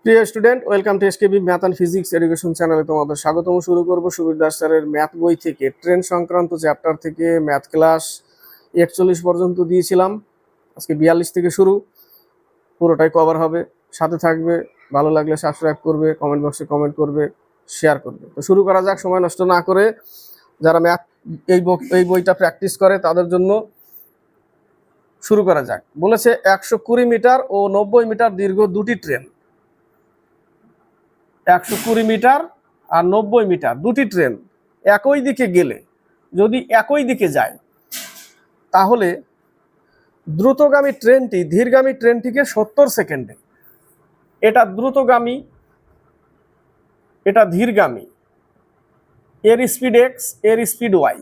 প্রিয় student, welcome to SKB math and physics education চ্যানেলে তোমাদের স্বাগতম। শুরু করব সুবীর দাস স্যারের ম্যাথ বই থেকে। ট্রেন সংক্রান্ত চ্যাপ্টার থেকে ম্যাথ ক্লাস 41 পর্যন্ত দিয়েছিলাম। আজকে 42 থেকে শুরু, পুরোটাই কভার হবে। সাথে থাকবে, ভালো লাগলে সাবস্ক্রাইব করবে, কমেন্ট বক্সে কমেন্ট করবে, শেয়ার করবে। তো শুরু করা যাক সময় নষ্ট না করে। যারা ম্যাথ এই বইটা প্র্যাকটিস করে তাদের জন্য শুরু করা যাক। বলেছে 120 মিটার ও 90 মিটার দীর্ঘ দুটি ট্রেন, 120 মিটার আর 90 মিটার দুটি ট্রেন একই দিকে গেলে, যদি একই দিকে যায়, তাহলে দ্রুতগামী ট্রেনটি ধীরগামী ট্রেনটিকে 70 সেকেন্ডে, এটা দ্রুতগামী, এটা ধীরগামী, এর স্পিড এক্স, এর স্পিড ওয়াই।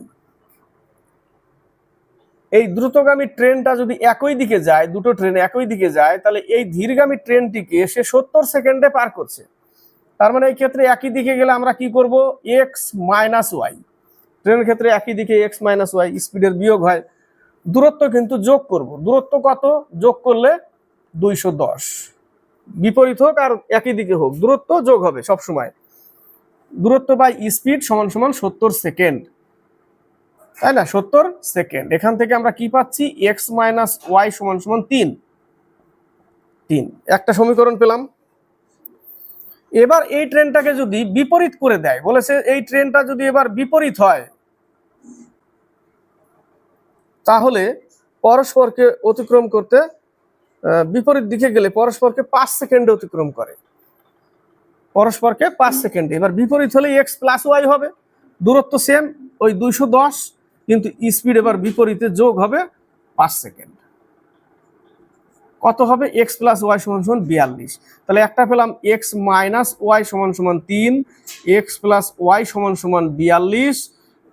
এই দ্রুতগামী ট্রেনটা যদি একই দিকে যায়, দুটো ট্রেন একই দিকে যায়, তাহলে এই ধীরগামী ট্রেনটিকে সে 70 সেকেন্ডে পার করছে। তার মানে এই ক্ষেত্রে একই দিকে গেলে আমরা কি করব, এক্স মাইনাস ওয়াই। ট্রেনের ক্ষেত্রে একই দিকে এক্স মাইনাস ওয়াই, স্পিডের বিয়োগ হয়, দূরত্ব কিন্তু যোগ করব। দূরত্ব কত? যোগ করলে 210। বিপরীত হোক আর একই দিকে হোক, দূরত্ব যোগ হবে সবসময়। দূরত্ব বাই স্পিড সমান সমান 70 সেকেন্ড, তাই না? 70 সেকেন্ড। এখান থেকে আমরা কি পাচ্ছি? এক্স মাইনাস ওয়াই সমান সমান 3। একটা সমীকরণ পেলাম। এবার এই ট্রেনটাকে যদি বিপরীত করে দেয়, বলেছে এই ট্রেনটা যদি এবার বিপরীত হয়, তাহলে পরস্পরকে অতিক্রম করতে, বিপরীত দিকে গেলে পরস্পরকে 5 সেকেন্ডে অতিক্রম করে, পরস্পরকে 5 সেকেন্ডে। এবার বিপরীত হলে এক্স প্লাস ওয়াই হবে, দূরত্ব সেম ওই 210, কিন্তু স্পিড এবার বিপরীতে যোগ হবে 5 সেকেন্ড। কত হবে? এক্স প্লাস ওয়াই সমান সমান 42। তাহলে একটা পেলাম এক্স মাইনাস ওয়াই সমান সমান 3, এক্স প্লাস ওয়াই সমান সমান 42,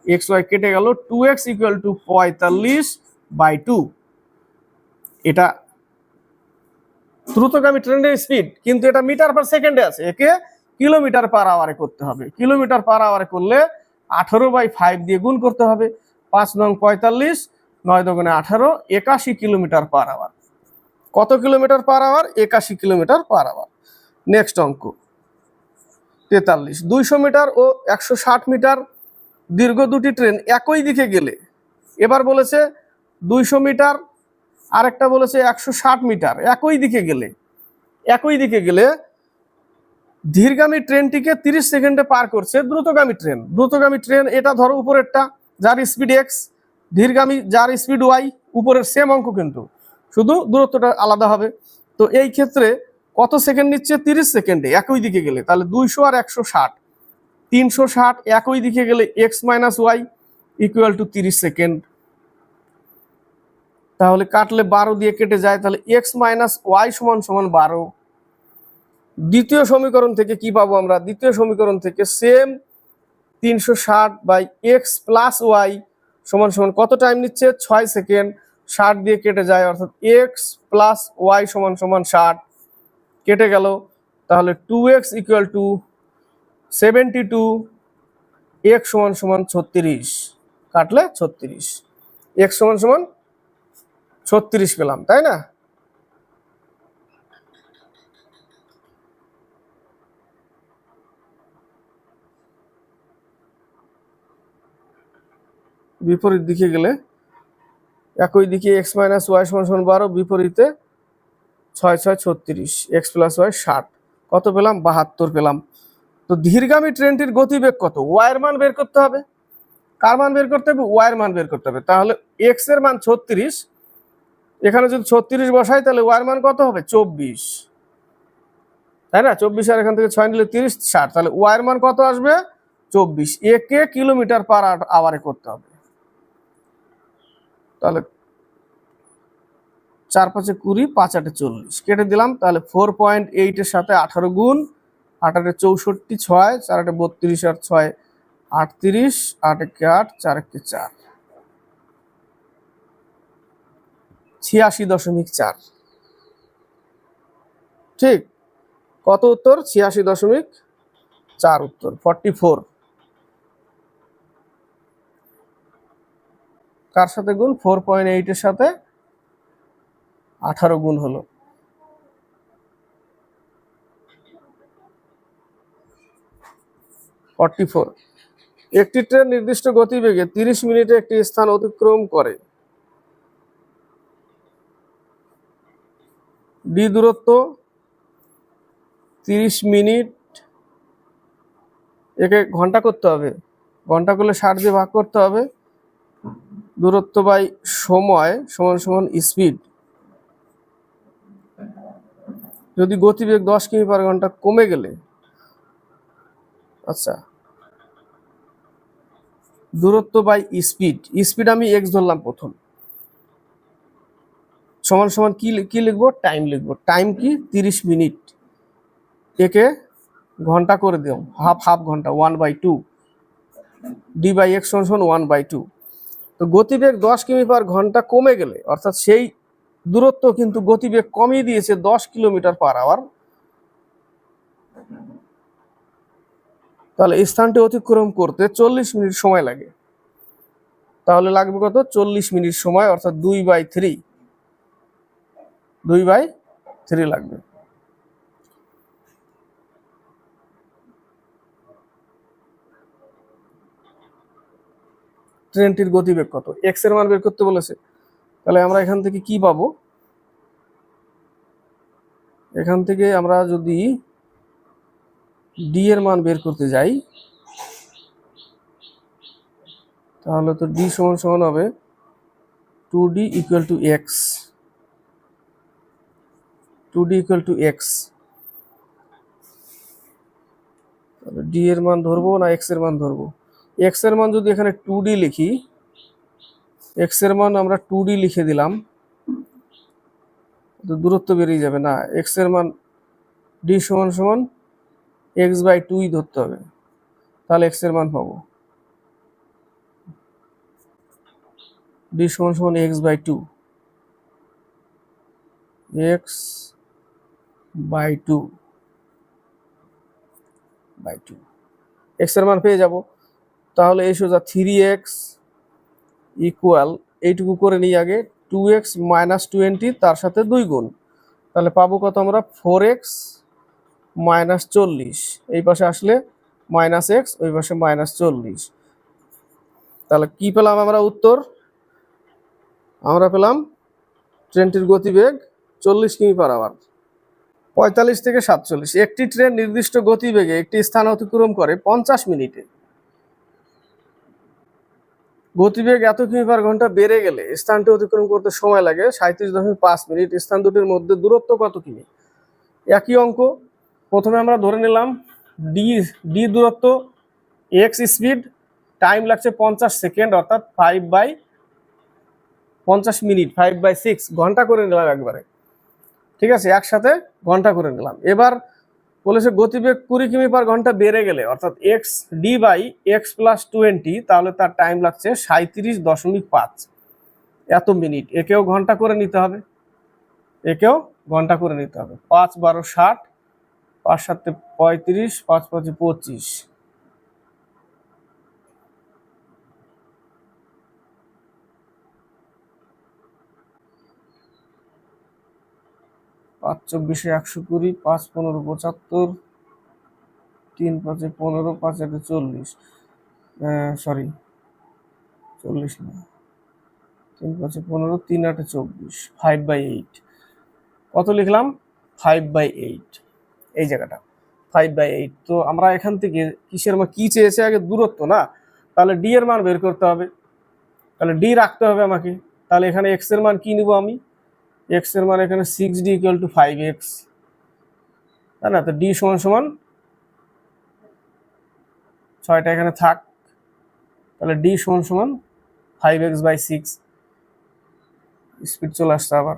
এক্স ওয়াই কেটে গেল, 2x ইকুয়াল টু 45/2। এটা দ্রুতগামী ট্রেনের স্পিড, কিন্তু এটা মিটার পার সেকেন্ডে আছে, একে কিলোমিটার পার আওয়ারে করতে হবে। কিলোমিটার পার আওয়ারে করলে 18/5 দিয়ে গুণ করতে হবে। 5 নং 45, 9 দুগুণে 18, 81 কিলোমিটার পার আওয়ার। কত kilometre per hour? 81 kilometre per hour. Next অঙ্ক 43, 200 মিটার ও 160 মিটার দীর্ঘ দুটি ট্রেন একই দিকে গেলে, এবার বলেছে 200 মিটার, আরেকটা বলেছে 160 মিটার একই দিকে গেলে ধীরগামী ট্রেনটিকে 30 সেকেন্ডে পার করছে দ্রুতগামী ট্রেন এটা ধরো উপরেরটা, যার স্পিড এক্স, ধীরগামী যার স্পিড ওয়াই, উপরের সেম অঙ্ক, কিন্তু শুধু দূরত্বটা আলাদা হবে। তো এই ক্ষেত্রে কত সেকেন্ড নিচ্ছে? 30 সেকেন্ডে একই দিকে গেলে। তাহলে 200 আর 160, 360 একই দিকে গেলে x minus y equal to 30 second. তাহলে কাটলে 12 দিয়ে কেটে যায়, তাহলে এক্স মাইনাস ওয়াই সমান সমান 12। দ্বিতীয় সমীকরণ থেকে কি পাবো আমরা? দ্বিতীয় সমীকরণ থেকে সেম 360/x প্লাস ওয়াই সমান সমান কত টাইম নিচ্ছে? 6 সেকেন্ড। 60 দিয়ে কেটে যায়, অর্থাৎ এক্স প্লাস ওয়াই সমান সমান 60, কেটে গেল। তাহলে 2x ইকুয়াল টু 72, x সমান সমান 36, কাটলে 36, x সমান সমান 36 পেলাম, তাই না? বিপরীত দিকে গেলে, একই দিকে এক্স মাইনাস ওয়াই সমান সমান 12, বিপরীতে 6 6 36, এক্স প্লাস ওয়াই 60, কত পেলাম? 72 পেলাম। তো ধীরগামী ট্রেনটির গতিবেগ কত? ওয়াইয়ের মান বের করতে হবে। কার মান বের করতে হবে? ওয়াইয়ের মান বের করতে হবে। তাহলে এক্স এর মান 36, এখানে যদি 36 বসাই তাহলে ওয়াইয়ের মান কত হবে? 24, তাই না? 24 আর এখান থেকে 6 নিলে 30, 60, তাহলে ওয়াইয়ের মান কত আসবে? 24। একে কিলোমিটার পার আওয়ারে করতে হবে। তাহলে 4 5 20, 5 8 40, কেটে দিলাম। তাহলে 4.8 এর সাথে 18 গুণ, 8 8 64, 6 4 8 32 আর 6 38, 8 1 8, 4 1 4, 86.4। ঠিক, কত উত্তর? 86.4 উত্তর, 44। কার সাথে গুণ? 4.8 এর সাথে 18 গুণ হলো। 44। একটি ট্রেন নির্দিষ্ট গতিবেগে 30 মিনিটে একটি স্থান অতিক্রম করে। ডি দূরত্ব 30 মিনিট, একে ঘন্টা করতে হবে, ঘন্টা করলে 60 দিয়ে ভাগ করতে হবে। দূরত্ব বাই সময় সমান সমান স্পিড। যদি গতিবেগ 10 কিমি পার ঘন্টা কমে গেলে, আচ্ছা, দূরত্ব বাই স্পিড, স্পিড আমি এক্স ধরলাম প্রথম, সমান সমান কি লিখবো, টাইম লিখবো। টাইম কি 30 মিনিট, একে ঘন্টা করে দিও, হাফ ঘন্টা 1/2, ডি বাই এক্স সমান সমান 1/2। তো গতিবেগ 10 কিমি পার ঘন্টা কমে গেলে, অর্থাৎ সেই দূরত্ব কিন্তু গতিবেগ কমিয়ে দিয়েছে 10 কিলোমিটার পার আওয়ার, তাহলে এই স্থানটি অতিক্রম করতে 40 মিনিট সময় লাগে। তাহলে লাগবে কত, 40 মিনিট সময়, অর্থাৎ 2/3 লাগবে। ট্রেনটির গতিবেগ কত, এক্স এর মান বের করতে বলেছে। তাহলে আমরা এখান থেকে কি পাবো, এখান থেকে আমরা যদি ডি এর মান বের করতে যাই, তাহলে তো ডি সমান সমান হবে 2d equal to x, 2d equal to x. তাহলে ডি এর মান ধরবো না এক্স এর মান ধরবো? এক্স এর মান যদি এখানে 2d লিখি, এক্স এর মান আমরা 2d লিখে দিলাম, তো দূরত্ব বেরিয়ে যাবে না। এক্স এর মান ডি সমান সমান x/2 ধরতে হবে, তাহলে এক্স এর মান পাবো ডি সমান সমান x/2, x/2 এক্স এর মান পেয়ে যাব। তাহলে এই সোজা 3x ইকুয়াল, এইটুকু করে নিই আগে, 2x - 20 তার সাথে 2 গুণ, তাহলে পাবো কত আমরা, 4x - 40, এই পাশে আসলে -x, ওই পাশে -40। তাহলে কি পেলাম আমরা উত্তর, আমরা পেলাম ট্রেনটির গতিবেগ 40 কিমি পার আওয়ার। 45 থেকে 47, একটি ট্রেন নির্দিষ্ট গতিবেগে একটি স্থান অতিক্রম করে 50 মিনিটে। গতিবেগ এত কিমি পার ঘন্টা বেড়ে গেলে স্থানটি অতিক্রম করতে সময় লাগে 37.5 মিনিট। স্থান দুটির মধ্যে দূরত্ব কত কিমি? একই অঙ্ক, প্রথমে আমরা ধরে নিলাম ডি দূরত্ব, এক্স স্পিড, টাইম লাগছে 50 সেকেন্ড, অর্থাৎ 5/50 মিনিট, 5/6 ঘন্টা করে নিলাম একবারে, ঠিক আছে, একসাথে ঘন্টা করে নিলাম। এবার বলেছে গতিবেগ 20 কিমি পার ঘন্টা বেড়ে গেলে, অর্থাৎ x d by x plus 20, তাহলে তার টাইম লাগছে 37.5 এত মিনিট। একেও ঘন্টা করে নিতে হবে, একেও ঘন্টা করে নিতে হবে। 5 12 60, 5 7 35, 5 5 25, 5 24 120, 5 15 75, 3 5 15, 5 8 40, সরি 40 না, 3 5 15, 3 8 24, 5/8। কত লিখলাম, 5/8, এই জায়গাটা 5/8। তো আমরা এখান থেকে কিসের মান, কি চেয়েছে আগে, দূরত্ব না, তাহলে ডি এর মান বের করতে হবে, তাহলে ডি রাখতে হবে আমাকে। তাহলে এখানে এক্স এর মান কি নিব আমি, এক্স এর মান এখানে 6d ইকুয়াল টু 5x, তাই না? তো ডি সমান সমান 6টা এখানে থাক, তাহলে ডি সমান সমান 5x/6, স্পিড চলে আসছে, আবার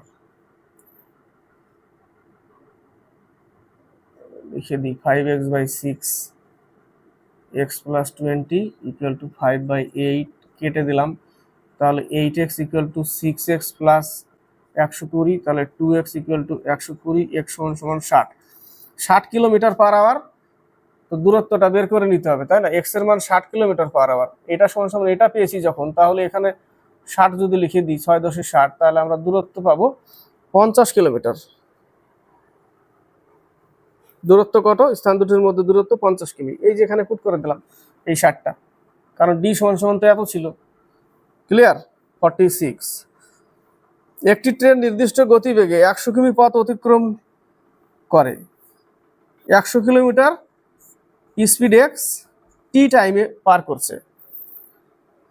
লিখে দিই 5x/6, x plus 20 equal to 5/8, কেটে দিলাম, তাহলে 8x equal to 6x plus 120, তাহলে 2x ইকুয়াল টু 120, x সমান সমান 60 কিলোমিটার পার আওয়ার। তো দূরত্বটা বের করে নিতে হবে, তাই না? এক্স এর মান 60 কিলোমিটার পার আওয়ার, এটা সমান সমান এটা পেয়েছি যখন, তাহলে এখানে 60 যদি লিখে দিই, 6 10 60, তাহলে আমরা দূরত্ব পাবো 50 কিলোমিটার। দূরত্ব কত? স্থান দুটির মধ্যে দূরত্ব 50 কিমি। এই যে এখানে পুট করে দিলাম এই 60টা, কারণ ডি সমান সমান তো এত ছিল। ক্লিয়ার? 46। একটি ট্রেন নির্দিষ্ট গতিবেগে 100 কিমি পথ অতিক্রম করে 100 কিলোমিটার স্পিড এক্স টি টাইমে পার করছে।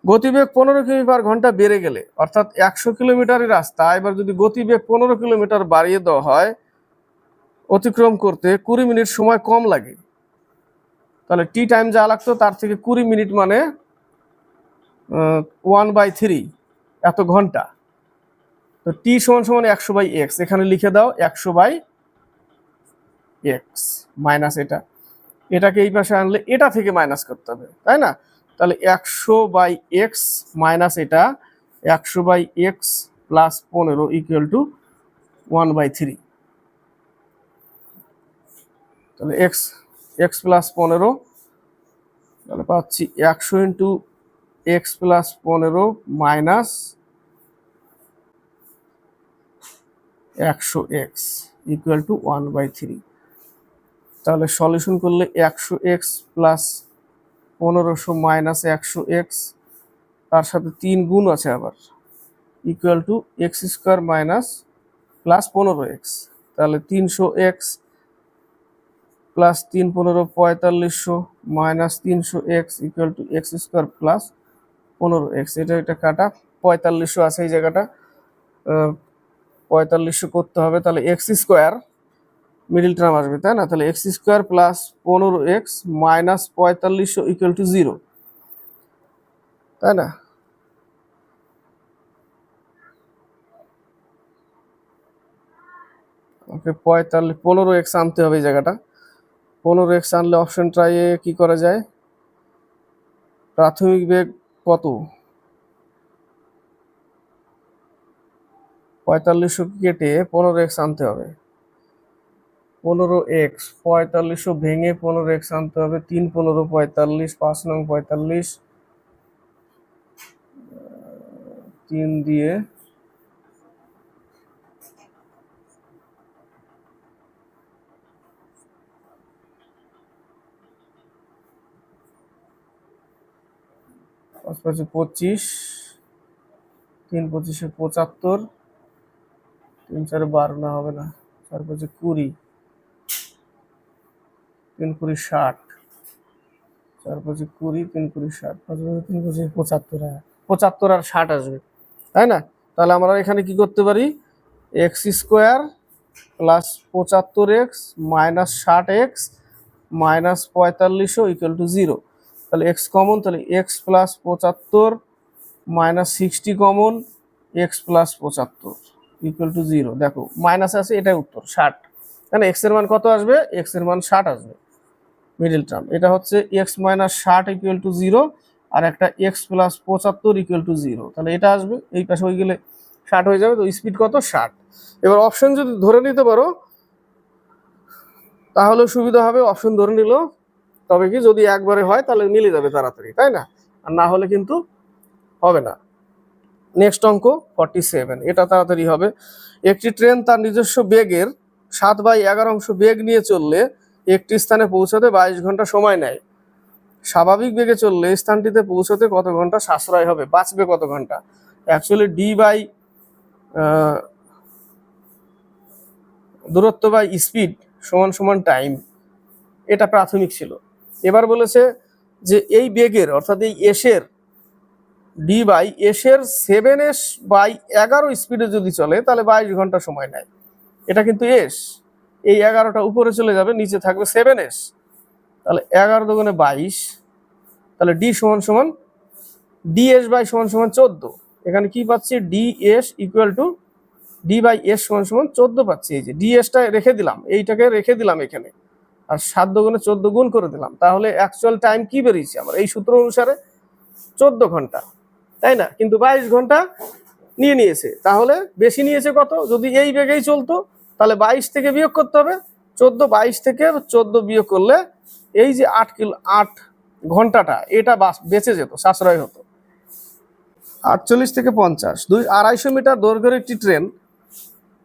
গতিবেগ 15 কিমি পার ঘন্টা বেড়ে গেলে, অর্থাৎ 100 কিলোমিটারের রাস্তা এবার যদি গতিবেগ 15 কিলোমিটার বাড়িয়ে দেওয়া হয়, অতিক্রম করতে 20 মিনিট সময় কম লাগে। তাহলে টি টাইম যা লাগতো তার থেকে 20 মিনিট মানে 1/3 এত ঘন্টা। তো টি সমান সমান 100/x, এখানে লিখে দাও 100/x মাইনাস এটাকে এই পাশে আনলে এটা থেকে মাইনাস করতে হবে, তাই না? তাহলে 100/x মাইনাস এটা 100/x প্লাস 15 ইকুয়াল টু 1/3। তাহলে x প্লাস 15, তাহলে পাচ্ছি 100 into x plus 15 minus 100x equal to 1/3। তাহলে সলিউশন করলে 100x প্লাস 1500 মাইনাস 100x, তার সাথে 3 গুণ আছে আবার, equal to x square minus plus 15x। তাহলে 300x plus 3 15 4500 minus 300x equal to x square plus 15x। এটা কাটা 4500 আছে এই জায়গাটা, 4500 করতে হবে। তাহলে x স্কোয়ার মিডিল টার্ম আসবে, তাই না? তাহলে x square plus 15x minus 4500 equal to 0, তাই না? ওকে 15x আনতে হবে এই জায়গাটা। 15x আনলে অপশন ট্রাইয়ে কি করা যায়? প্রাথমিক বেগ কত? 4500 কেটে 15x আনতে হবে। 15x 4500 ভেঙে 15x আনতে হবে। 3 15 45, 5 নং 45, 3 দিয়ে 5 5 25, 3 25 75, 3 4 12 না হবে না, 4 5 20, 3 20 60, 4 5 20, 3 20 60, 5 3 25 75, 75 আর 60 আসবে, তাই না? তাহলে আমরা এখানে কি করতে পারি? X square plus 75x minus 60x minus 4500 equal to 0। তাহলে এক্স কমন, তাহলে x plus 75 minus 60 common, x plus 75 equal to 0। দেখো মাইনাস আছে, এটাই উত্তর 60, তাই না? এক্স এর মান কত আসবে? এক্স এর মান 60 আসবে মিডিল টার্ম। এটা হচ্ছে এক্স মাইনাস 60 ইকুয়াল টু 0, আর একটা এক্স প্লাস 75 ইকুয়াল টু 0। তাহলে এটা আসবে, এই পাশে হয়ে গেলে 60 হয়ে যাবে। তো স্পিড কত? 60। এবার অপশন যদি ধরে নিতে পারো তাহলে সুবিধা হবে, অপশন ধরে নিল। তবে কি যদি একবারে হয় তাহলে মিলে যাবে তাড়াতাড়ি, তাই না? আর না হলে কিন্তু হবে না। নেক্সট অঙ্ক 47, এটা তাড়াতাড়ি হবে। একটি ট্রেন তার নিজস্ব বেগের 7/11 বেগ নিয়ে চললে একটি স্থানে পৌঁছাতে 22 ঘন্টা সময় নেয়। স্বাভাবিক বেগে চললে স্থানটিতে পৌঁছাতে কত ঘন্টা সাশ্রয় হবে? বাঁচবে কত ঘন্টা? অ্যাকচুয়ালি ডি বাই দূরত্ব বাই স্পিড সমান সমান টাইম, এটা প্রাথমিক ছিল। এবার বলেছে যে এই বেগের, অর্থাৎ এই এসের ডি বাই এসের 7s/11 স্পিডে যদি চলে তাহলে 22 ঘন্টা সময় নেয়। এটা কিন্তু এস, এই 11টা উপরে চলে যাবে, নিচে থাকবে 7s। তাহলে 11 দুগুণে 22, তাহলে ডি সমান সমান ডিএস বাই সমান সমান 14। এখানে কি পাচ্ছি? DS equal to d by s সমান সমান 14 পাচ্ছি। এই যে ডিএসটা রেখে দিলাম, এইটাকে রেখে দিলাম এখানে, আর 7 দুগুণে 14 গুণ করে দিলাম। তাহলে অ্যাকচুয়াল টাইম কি বেরিয়েছে আমার এই সূত্র অনুসারে? 14 ঘন্টা, তাই না? কিন্তু 22 ঘন্টা নিয়েছে, তাহলে বেশি নিয়েছে কত? যদি এই বেগেই চলতো তাহলে 22 থেকে বিয়োগ করতে হবে 14, 22 থেকে 14 বিয়োগ করলে এই যে 8 ঘন্টাটা এটা বেঁচে যেত, সাশ্রয় হতো। 48 থেকে 50, 250 মিটার দৈর্ঘ্যের একটি ট্রেন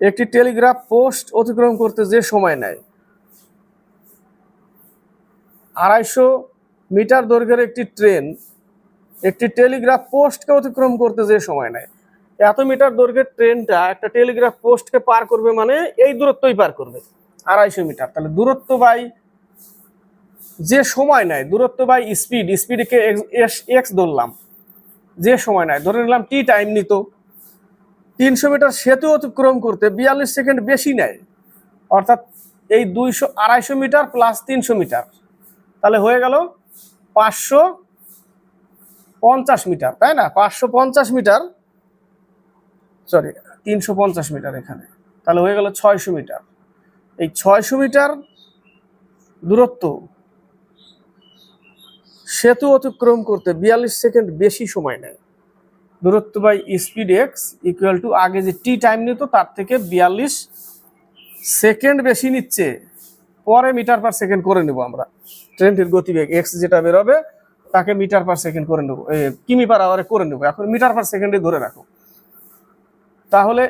একটি টেলিগ্রাফ পোস্ট অতিক্রম করতে যে সময় নেয় 250 মিটার দৈর্ঘ্যের একটি ট্রেন একটি টেলিগ্রাফ পোস্টকে অতিক্রম করতে যে সময় নেয়, এত মিটার দৈর্ঘ্যের ট্রেনটা একটা টেলিগ্রাফ পোস্টকে পার করবে মানে এই দূরত্বই পার করবে 250 মিটার। তাহলে দূরত্ব বাই যে সময় নেয়, দূরত্ব বাই স্পিড, স্পিডকে এক্স ধরলাম, যে সময় নেয় ধরে নিলাম টি টাইম নিত। 300 মিটার সেতু অতিক্রম করতে 42 সেকেন্ড বেশি নেয়, অর্থাৎ এই 250 মিটার প্লাস 300 মিটার, তাহলে হয়ে গেল 550 মিটার, তাই না? 550 মিটার, সরি 350 মিটার এখানে, তাহলে হয়ে গেল 600 মিটার। এই 600 মিটার দূরত্ব সেতু অতিক্রম করতে 42 সেকেন্ড বেশি সময় নেয়। দূরত্ব by speed x equal to আগে যে টি টাইম নিত তার থেকে 42 সেকেন্ড বেশি নিচ্ছে, পরে মিটার পার সেকেন্ড করে নেব আমরা। ট্রেনটির গতিবেগ এক্স যেটা বেরোবে তাকে মিটার পার সেকেন্ড করে নেব, কিমি পার আওয়ারে করে নেব, এখন মিটার পার সেকেন্ডে ধরে রাখো। তাহলে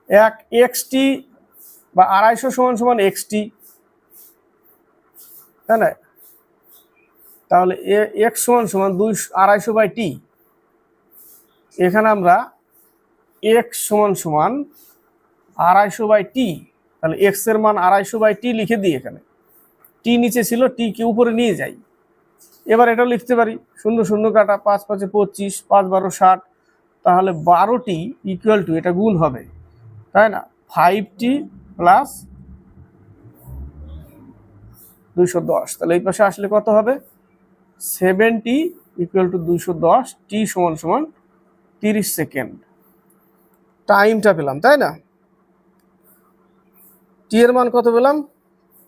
এক এক্সটি বা 250 সমান সমান এক্সটি, তাই না? তাহলে এক্স সমান সমান 250 বাই টি, এখানে আমরা এক্স সমান সমান 250 বাই টি, তাহলে এক্স এর মান 250 বাই টি লিখে দিই, এখানে টি নিচে ছিল, টি কে উপরে নিয়ে যাই। এবার এটাও লিখতে পারি, 0 0 কাটা, 5 5 25, 5 12 60, তাহলে 12টি ইকুয়াল টু, এটা গুণ হবে তাই না, 5টি প্লাস 210, তাহলে এই পাশে আসলে কত হবে, 70 ইকুয়াল টু 210, টি সমান সমান 30 সেকেন্ড। টাইমটা পেলাম, তাই না? টি এর মান কত পেলাম,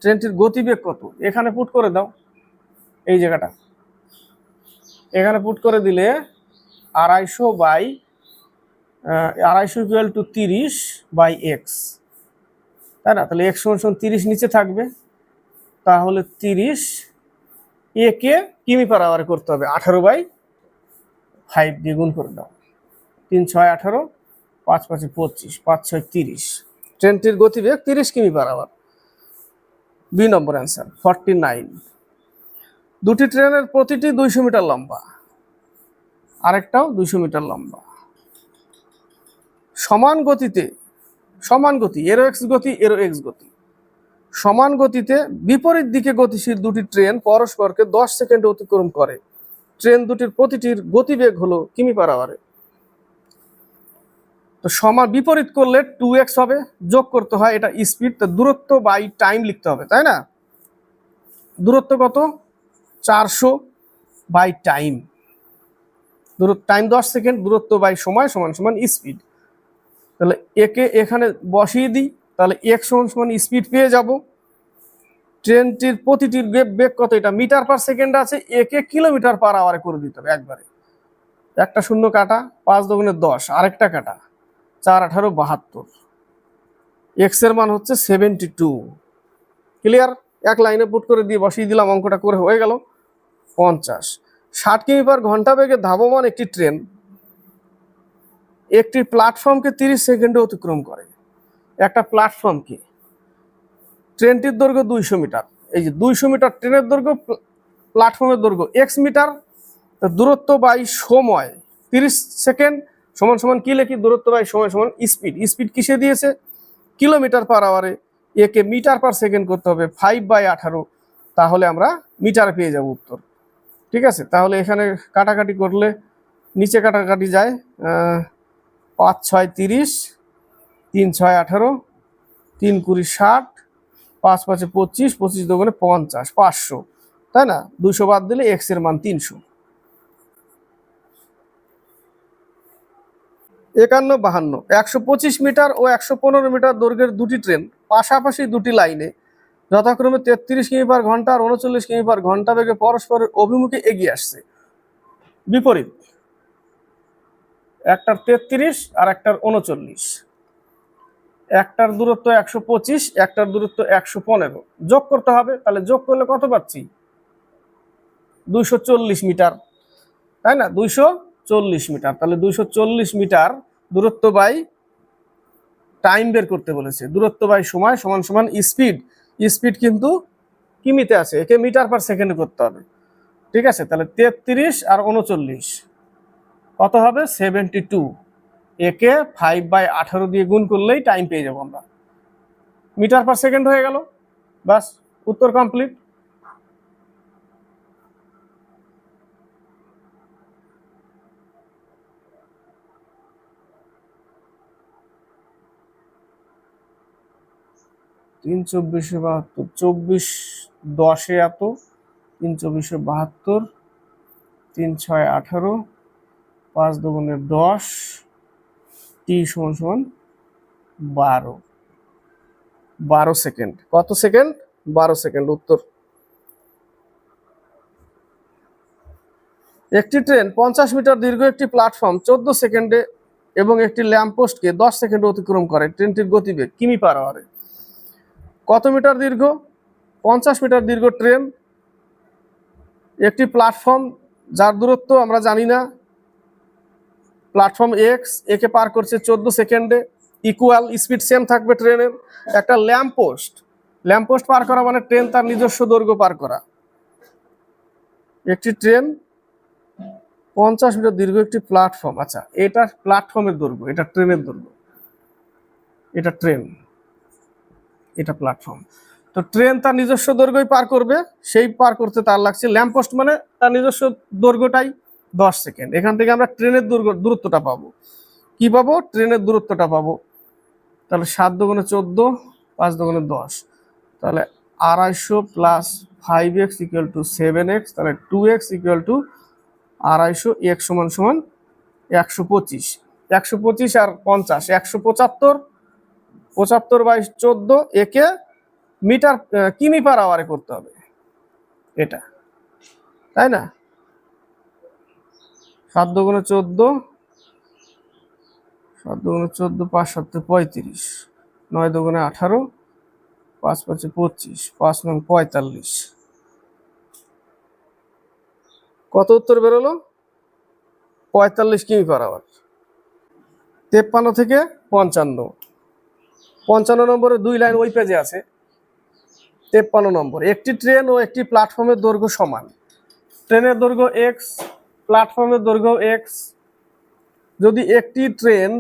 ট্রেনটির গতিবেগ কত এখানে পুট করে দাও, এই জায়গাটা এখানে পুট করে দিলে 250 by 250 equal to 30 by x, তাই না? তাহলে এক্স সমান 30 নিচে থাকবে, তাহলে 30 একে কিমি পার আওয়ারে করতে হবে, 18 বাই 5 দিয়ে গুণ করে দাও, 3 6 18, 5 5 25, 5 6 30, ট্রেনটির গতিবেগ 30 কিমি পার আওয়ার। বি নম্বর অ্যান্সার 49। দুটি ট্রেনের প্রতিটি 200 মিটার লম্বা, আরেকটাও 200 মিটার লম্বা, সমান গতিতে, সমান গতি, এরো এক্স গতি এরো এক্স গতি, সমান গতিতে বিপরীত দিকে গতিশীল দুটি ট্রেন পরস্পরকে 10 সেকেন্ডে অতিক্রম করে। ট্রেন দুটির প্রতিটির গতিবেগ হলো কিমি পার আওয়ারে। তো সমান বিপরীত করলে 2x হবে, যোগ করতে হয়, এটা স্পিড, তো দূরত্ব বাই টাইম লিখতে হবে, তাই না? দূরত্ব কত, 400 বাই টাইম, দূরত্ব টাইম 10 সেকেন্ড, দূরত্ব বাই সময় সমান সমান স্পিড। তাহলে একে এখানে বসিয়ে দিই, তাহলে এক্স সমান সমান স্পিড পেয়ে যাব। ট্রেনটির প্রতিটির বেগ কত, এটা মিটার পার সেকেন্ড আছে, একে কিলোমিটার পার আওয়ারে করে দিতে হবে একবারে। একটা শূন্য কাটা, 5 দুগুণে 10, আরেকটা কাটা, 4 18 72, এক্স এর মান হচ্ছে 72। ক্লিয়ার? এক লাইনে পুট করে দিয়ে বসিয়ে দিলাম, অঙ্কটা করে হয়ে গেল 50। 60 কিমি পার ঘন্টা বেগে ধাবমান একটি ট্রেন একটি প্ল্যাটফর্মকে 30 সেকেন্ডে অতিক্রম করে। একটা প্ল্যাটফর্মকে, ট্রেনটির দৈর্ঘ্য 200 মিটার, এই যে 200 মিটার ট্রেনের দৈর্ঘ্য, প্ল্যাটফর্মের দৈর্ঘ্য এক্স মিটার, দূরত্ব বাই সময় 30 সেকেন্ড সমান সমান কি লিখি, দূরত্ব বাই সময় সমান স্পিড। স্পিড কিসে দিয়েছে, কিলোমিটার পার আওয়ারে, একে মিটার পার সেকেন্ড করতে হবে 5 বাই 18, তাহলে আমরা মিটার পেয়ে যাব উত্তর। ঠিক আছে, তাহলে এখানে কাটাকাটি করলে নিচে কাটাকাটি যায়, 5 6 30, 3 6 18, 3 20 60, 5 5 25, 25 দুগুণে 50, 500, তাই না? 200 বাদ দিলে এক্স এর মান 300। 51 52, 125 মিটার ও 115 মিটার দৈর্ঘ্যের দুটি ট্রেন পাশাপাশি দুটি লাইনে যথাক্রমে 33 কিমি পার ঘন্টা আর 39 কিমি পার ঘন্টা বেগে পরস্পরের অভিমুখে এগিয়ে আসছে। বিপরীত, একটার 33 আর একটার 39, একটার দূরত্ব 125, একটার দূরত্ব 115, যোগ করতে হবে। তাহলে যোগ করলে কত পাচ্ছি, 240 মিটার, তাই না? 240 মিটার, তাহলে 240 মিটার দূরত্ব বাই টাইম বের করতে বলেছে, দূরত্ব বাই সময় সমান সমান স্পিড। স্পিড কিন্তু কিমিতে আছে, একে মিটার পার সেকেন্ডে করতে হবে। ঠিক আছে, তাহলে 33 আর 39 কত হবে? 72। একে 5/18 দিয়ে গুণ করলেই টাইম পেয়ে যাবো আমরা, মিটার পার সেকেন্ড হয়ে গেল। বাস, উত্তর কমপ্লিট। তিন 24 72, 24 এত, 3 24 72, 3 6 18, 5 দুগুণে 10, টি সমান সমান 12। 12 সেকেন্ড। কত সেকেন্ড? 12 সেকেন্ড। উত্তর। একটি ট্রেন 50 মিটার দীর্ঘ একটি প্ল্যাটফর্ম 14 সেকেন্ডে এবং একটি ল্যাম্পপোস্টকে 10 সেকেন্ডে অতিক্রম করে। ট্রেনটির গতিবেগ কিমি পার আওয়ারে। কত মিটার দীর্ঘ? 50 মিটার দীর্ঘ ট্রেন, একটি প্ল্যাটফর্ম যার দূরত্ব আমরা জানি না, প্ল্যাটফর্ম এক্স, একে পার করছে 14 সেকেন্ডে, ইকুয়াল স্পিড সেম থাকবে ট্রেনের। একটা ল্যাম্পপোস্ট, ল্যাম্পপোস্ট পার করা মানে ট্রেন তার নিজস্ব দৈর্ঘ্য পার করা। একটি ট্রেন 50 মিটার দীর্ঘ একটি প্ল্যাটফর্ম, আচ্ছা এটা প্ল্যাটফর্মের দৈর্ঘ্য, এটা ট্রেনের দৈর্ঘ্য, এটা ট্রেন, এটা প্ল্যাটফর্ম। তো ট্রেন তার নিজস্ব দৈর্ঘ্যই পার করবে, সেই পার করতে তার লাগছে, ল্যাম্পপোস্ট মানে তার নিজস্ব দৈর্ঘ্যটাই 10 সেকেন্ড। এখান থেকে আমরা ট্রেনের দূরত্বটা পাবো। কি পাবো? ট্রেনের দূরত্বটা পাবো। তাহলে 7 দুগুণে 14, 5 দুগুণে 10, তাহলে 250 plus 5x equal to 7x, তাহলে 2x ইকুয়াল টু 250, x সমান সমান 125। 125 আর 50 175, 75/14, একে মিটার কিমি পার আওয়ারে করতে হবে, এটা, তাই না? 7 দুগুণে 14, 7 দুগুণে 14, 5 7 35, 9 দুগুণে 18, 5 5 25, 5 9 45। কত উত্তর বেরোলো? 45 কিমি পার আওয়ার। 53 থেকে 55, 55 নম্বরের 2 লাইন ওই পেজে আছে। 53 নম্বর, একটি ট্রেন ও একটি প্ল্যাটফর্মের দৈর্ঘ্য সমান। ট্রেনের দৈর্ঘ্য এক্স, প্ল্যাটফর্মের দৈর্ঘ্য এক্স। যদি একটি ট্রেন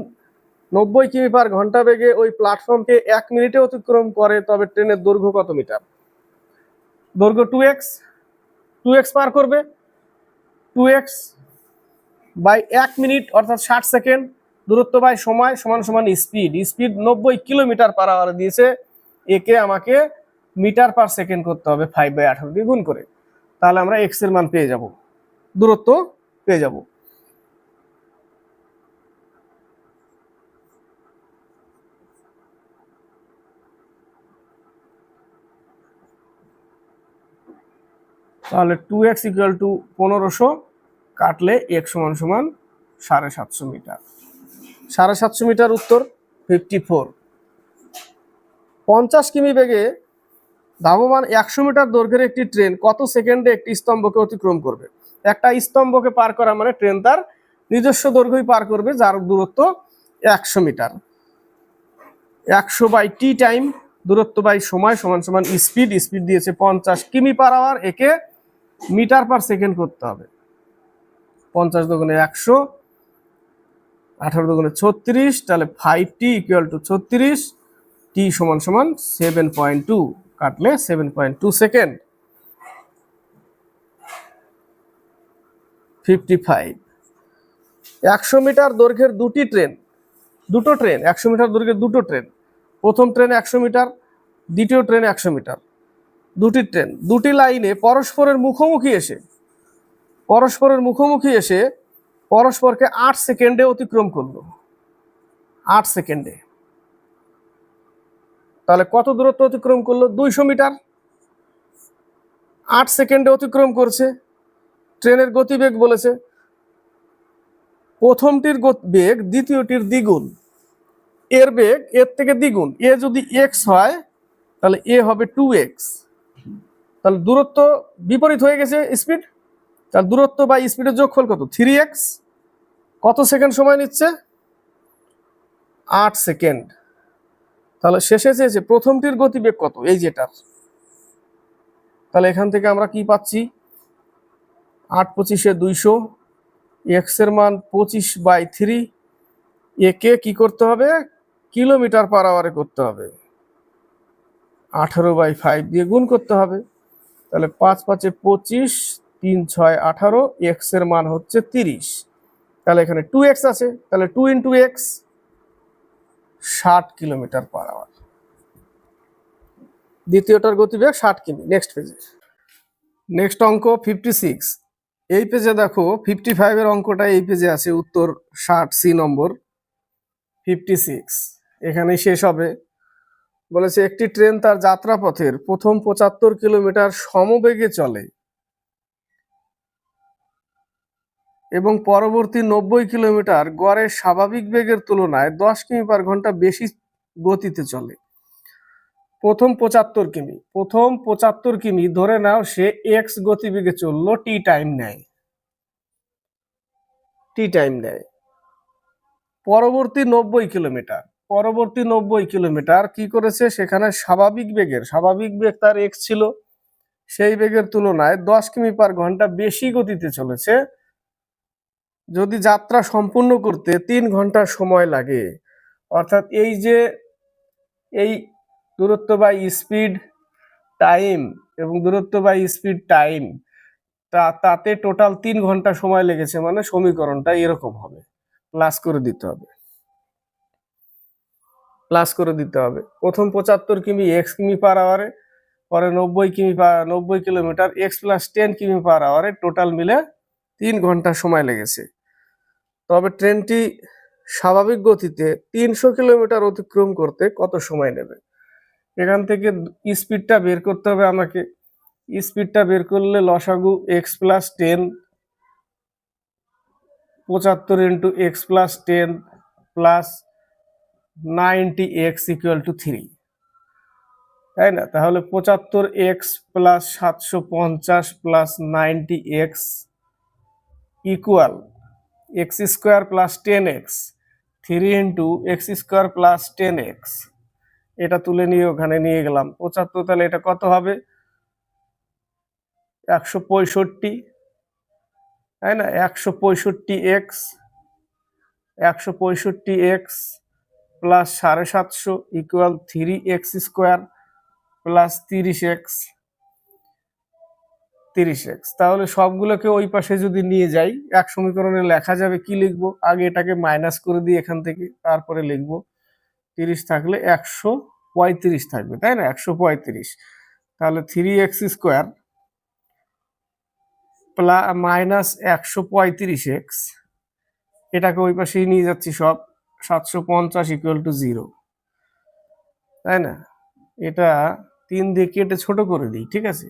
90 কিমি পার ঘন্টা বেগে ওই প্ল্যাটফর্মকে 1 মিনিটে অতিক্রম করে, তবে ট্রেনের দৈর্ঘ্য কত মিটার? দৈর্ঘ্য 2x, 2x পার করবে, 2x বাই 1 মিনিট অর্থাৎ 60 সেকেন্ড, দূরত্ব বাই সময় সমান সমান speed. Speed 90 kilometre per hour দিয়েছে, একে আমাকে মিটার পার সেকেন্ড করতে হবে 5/18 দিয়ে গুণ করে, তাহলে আমরা x এর মান পেয়ে যাব, দূরত্ব পেয়ে যাব। তাহলে 2x ইকুয়াল টু 1500 কাটলে x সমান সমান 750 মিটার। 750 মিটার উত্তর 54। 50 কিমি বেগে ধাবমান 100 মিটার দৈর্ঘ্যের একটি ট্রেন কত সেকেন্ডে একটি স্তম্ভকে অতিক্রম করবে? একটা স্তম্ভকে পার করা মানে ট্রেন তার নিজস্ব দৈর্ঘ্যই পার করবে, যার দূরত্ব 100 মিটার। 100/t টাইম, দূরত্ব বাই সময় সমান সমান স্পিড। স্পিড দিয়েছে 50 কিমি পার আওয়ার, একে মিটার পার সেকেন্ড করতে হবে। 50 দুগুণে 100, 18 দুগুণে 36, তাহলে 5t ইকুয়াল টু 36, t সমান সমান 7.2, কাটলে 7.2 সেকেন্ড। 55। 100 মিটার দৈর্ঘ্যের দুটো ট্রেন, 100 মিটার দৈর্ঘ্যের দুটো ট্রেন, প্রথম ট্রেন 100 মিটার, দ্বিতীয় ট্রেন 100 মিটার। দুটি ট্রেন দুটি লাইনে পরস্পরের মুখোমুখি এসে পরস্পরকে 8 সেকেন্ডে অতিক্রম করলো। 8 সেকেন্ডে, তাহলে কত দূরত্ব অতিক্রম করলো? 200 মিটার। 8 সেকেন্ডে অতিক্রম করছে। ট্রেনের গতিবেগ বলেছে, প্রথমটির বেগ দ্বিতীয়টির দ্বিগুণ, এর বেগ এর থেকে দ্বিগুণ। এ যদি x হয় তাহলে এ হবে 2x, তাহলে দূরত্ব বিপরীত হয়ে গেছে স্পিড, তার দূরত্ব বা স্পিডের যোগফল কত? 3x। কত সেকেন্ড সময় নিচ্ছে? 8 সেকেন্ড। তাহলে শেষে চেয়েছে প্রথমটির গতিবেগ কত, এই যেটার তাহলে এখান থেকে আমরা কি পাচ্ছি, 8×25 = 200, এক্স এর মান 25/3, একে কি করতে হবে, কিলোমিটার পার আওয়ারে করতে হবে, 18/5 দিয়ে গুণ করতে হবে। তাহলে 5×5 = 25, 3×6 = 18, এক্স এর মান হচ্ছে 30। তাহলে এখানে 2x আছে, তাহলে 2 × x 60 কিলোমিটার পার আওয়ার। দ্বিতীয়টার গতিবেগ 60 কিমি। নেক্সট পেজে, নেক্সট অঙ্ক 56। এই পেজে দেখো 55 এর অঙ্কটা এই পেজে আছে, উত্তর 60, সি নম্বর। 56 এখানেই শেষ হবে। বলেছে একটি ট্রেন তার যাত্রাপথের প্রথম 75 কিলোমিটার সমবেগে চলে এবং পরবর্তী 90 কিলোমিটার গড়ে স্বাভাবিক বেগের তুলনায় 10 কিমি/ঘন্টা বেশি গতিতে চলে। প্রথম 75 কিমি ধরে নাও সে এক্স গতিবেগে চললো, টি টাইম নেয়। পরবর্তী 90 কিলোমিটার কি করেছে, সেখানে স্বাভাবিক বেগ তার এক্স ছিল, সেই বেগের তুলনায় 10 কিমি/ঘন্টা বেশি গতিতে চলেছে। যদি যাত্রা সম্পূর্ণ করতে 3 ঘন্টা সময় লাগে, অর্থাৎ এই যে এই দূরত্ব বাই স্পিড টাইম এবং দূরত্ব বাই স্পিড টাইম, তাতে টোটাল 3 ঘন্টা সময় লেগেছে, মানে সমীকরণটা এরকম হবে, প্লাস করে দিতে হবে। প্রথম 75 কিমি এক্স কিমি/আওয়ারে, পরে 90 কিলোমিটার এক্স প্লাস 10 কিমি/আওয়ারে, টোটাল মিলে 3 ঘন্টা সময় লেগেছে। তবে ট্রেনটি স্বাভাবিক গতিতে 300 কিলোমিটার অতিক্রম করতে কত সময় নেবে? এখান থেকে স্পিডটা বের করতে হবে আমাকে। স্পিডটা বের করলে লসাগু x plus 10, 75 × x plus 10 plus 90x = 3, তাই না? তাহলে 75x plus 750 plus 90x equal x² plus 10x, 3 × x² plus 10x। এটা তুলে নিয়ে ওখানে নিয়ে গেলাম 75, তাহলে এটা কত হবে, 165, তাই না? 165x plus 750 equal 3x² plus 30x। তাহলে সবগুলোকে ওই পাশে যদি নিয়ে যাই, এক সমীকরণে লেখা যাবে, কি লিখবো, আগে এটাকে মাইনাস করে দিই এখান থেকে, তারপরে লিখবো 30 থাকলে 135 থাকবে, তাই না? 135, তাহলে 3x² মাইনাস 135x, এটাকে ওই পাশেই নিয়ে যাচ্ছি সব, 750 = 0, তাই না? এটা 3 দিয়ে কেটে ছোট করে দিই, ঠিক আছে?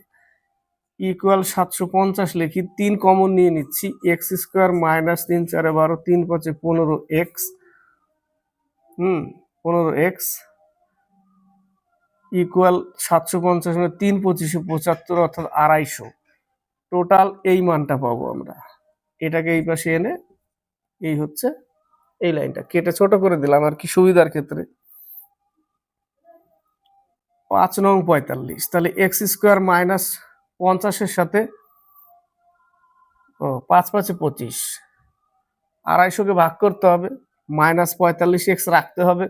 ইকুয়াল 750 লিখি, 3 কমন নিয়ে নিচ্ছি, x² minus 3 × 4 = 12, 3 × 5 = 15x, 15x equal 750 মানে 3 × 25 = 75, অর্থাৎ 250। টোটাল এই মানটা পাবো আমরা। এটাকে এই পাশে এনে এই হচ্ছে এই লাইনটা কেটে ছোট করে দিলাম আর কি, সুবিধার ক্ষেত্রে। 5 নং 45, তাহলে x² মাইনাস 50-এর সাথে 5 × 5 = 25, 250-কে ভাগ করতে হবে, মাইনাস 45x রাখতে হবে,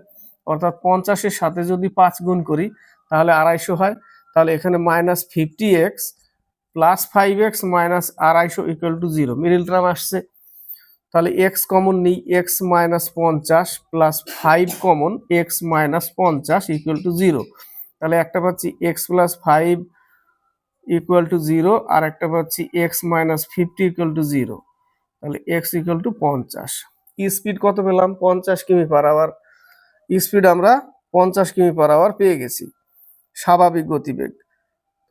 অর্থাৎ 50-এর সাথে যদি 5 গুণ করি তাহলে 250 হয়। তাহলে এখানে minus 50x plus 5x minus 250 = 0, middle term আসছে। তাহলে x কমন নিই, x minus 50 plus 5 common, x minus 50 = 0। তাহলে একটা পাচ্ছি x প্লাস 5 = 0, আর একটা পাচ্ছি x মাইনাস 50 = 0। তাহলে x = 50। স্পিড কত পেলাম, 50 কিমি/আওয়ার। স্পিড আমরা 50 কিমি/আওয়ার পেয়ে গেছি, স্বাভাবিক গতিবেগ।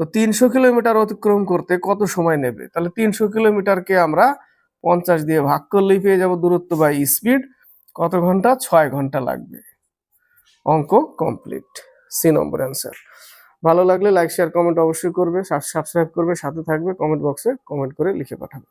তো 300 কিলোমিটার অতিক্রম করতে কত সময় নেবে? তাহলে 300 কিলোমিটারকে আমরা 50 দিয়ে ভাগ করলেই পেয়ে যাব দূরত্ব বাই স্পিড। কত ঘন্টা? 6 ঘন্টা লাগবে। অঙ্ক কমপ্লিট, সি নম্বর অ্যান্সার। ভালো লাগলে লাইক শেয়ার কমেন্ট অবশ্যই করবে, সাবস্ক্রাইব করবে, সাথে থাকবে, কমেন্ট বক্সে কমেন্ট করে লিখে পাঠাবে।